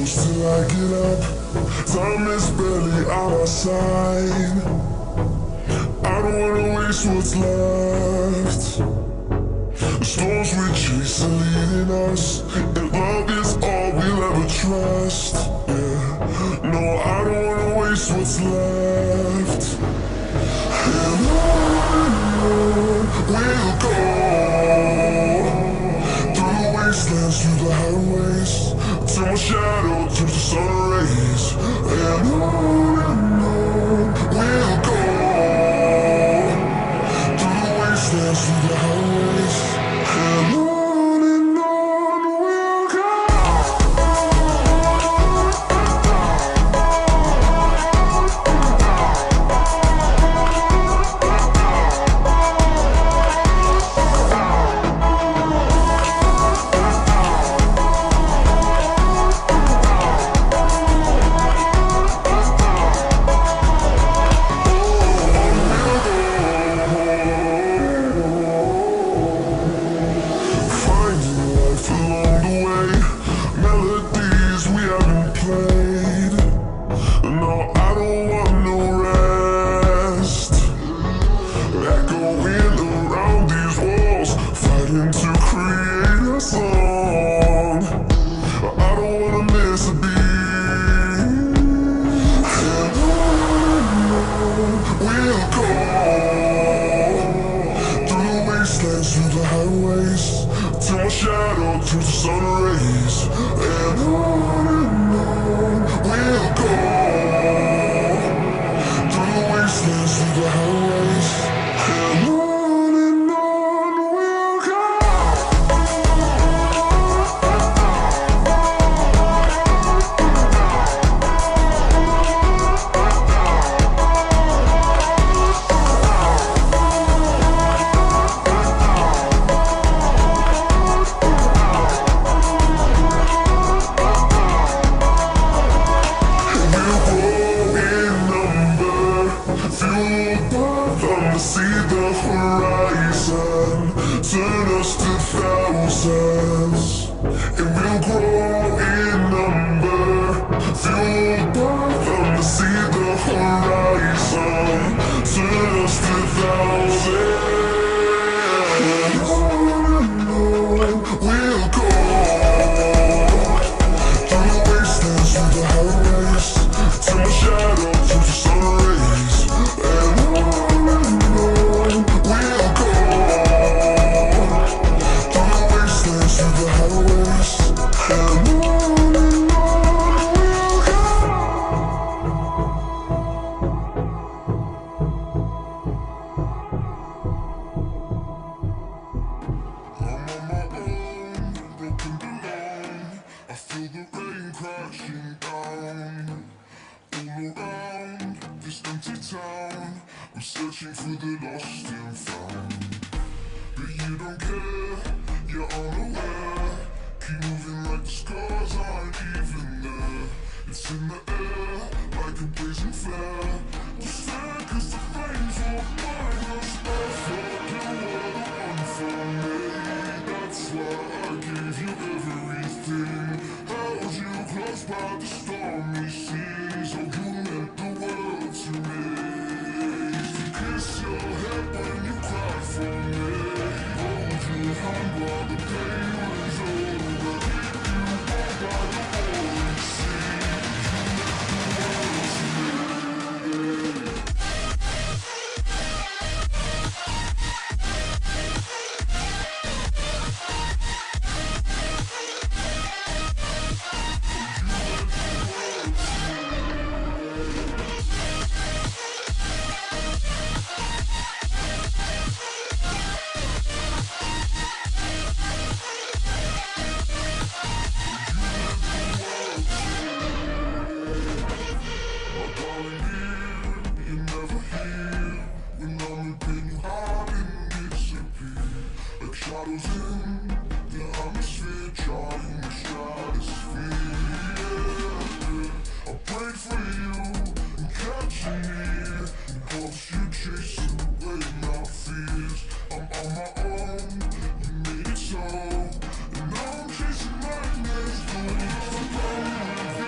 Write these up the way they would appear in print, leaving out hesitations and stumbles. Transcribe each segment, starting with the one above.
close till I get up. Time is barely on our side. I don't wanna waste what's left. The storms we chase are leading us, and love is all we'll ever trust. Yeah, no, I don't wanna waste what's left. And on we'll go, through the wastelands, through the highways, till my shadow turns to sun rays. And on we'll go, through the wastelands, through the highways, and on we'll go. No, I don't want no rest. Echoing around these walls, fighting to create a song. I don't wanna miss a beat. And on we'll go, through the wastelands, through the highways, till my shadow turns to sun rays. And on we'll go, through the wastelands, through the highways, and on we'll go. See the horizon, turn us to thousands, and we'll grow in number. Fueled by them to see the horizon, turn us to thousands. And on we'll go, through the wastelands, through the highways, till my shadow turns to sun rays. And we'll go, through the wastelands, through the highways, and on we'll go. I'm on my own, broken alone. I feel the rain crashing down. All around this empty town, I'm searching for the lost and found. But you don't care, you're unaware. Keep moving like the scars aren't even there. It's in the air, like a blazing flare. Just stare, cause the flames won't burn us. I thought you were the one for me. That's why I gave you everything. Held you close by the stormy seas. Oh, you meant the world to me. Kiss your head when you cry for me. Hold your hand while the pain was over. Keep you warm by the roaring sea. You meant the world to me. Shadows in the atmosphere, charting the stratosphere. I pray for you and catching me, in hopes you chase away my fears. I'm on my own, you made it so, and now I'm chasing nightmares, going to go with you.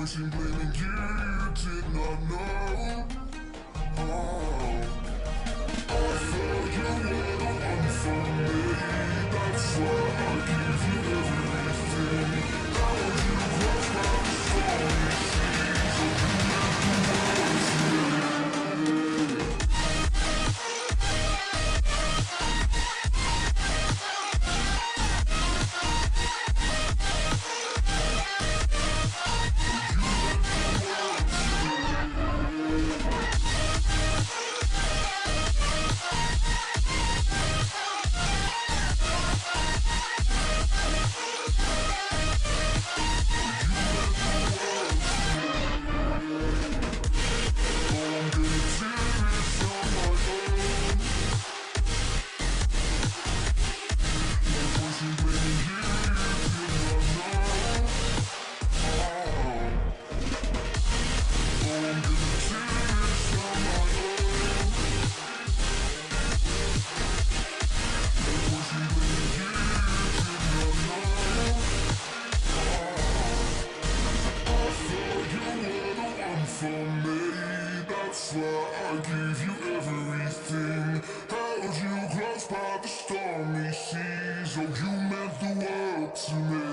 voice in blaming you did not know. Oh, I thought you were the one for me. That's why I give you everything. Held you close by the stormy seas. So you meant the world to me. For me, that's why I give you everything. Held you close by the stormy seas. Oh, you meant the world to me.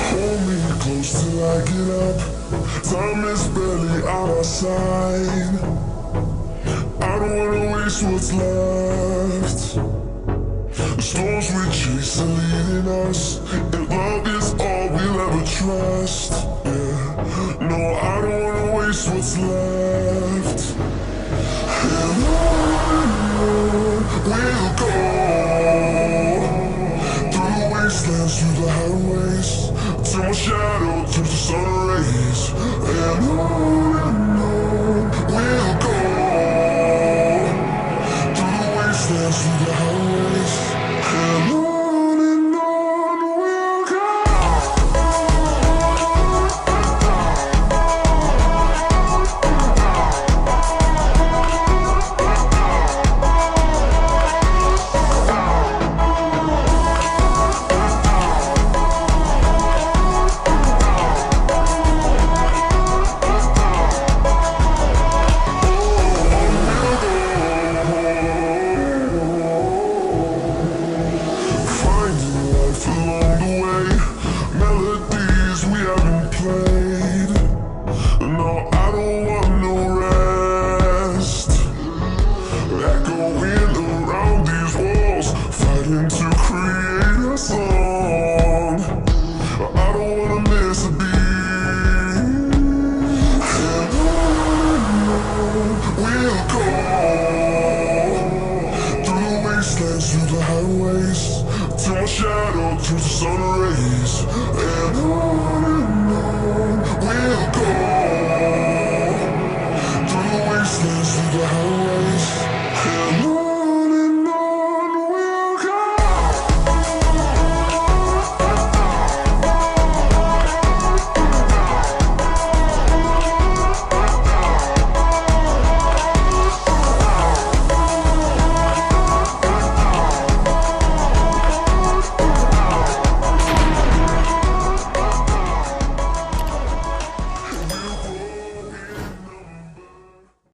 Hold me close till I get up. Time is barely on our side. I don't wanna waste what's left. The storms we chase are leading us, and love is all we'll ever trust. Yeah, no, I don't wanna waste what's left. And on we'll go, through the wastelands, through the highways, till my shadow turns to sun rays. And on we'll go, through the wastelands, through the highways.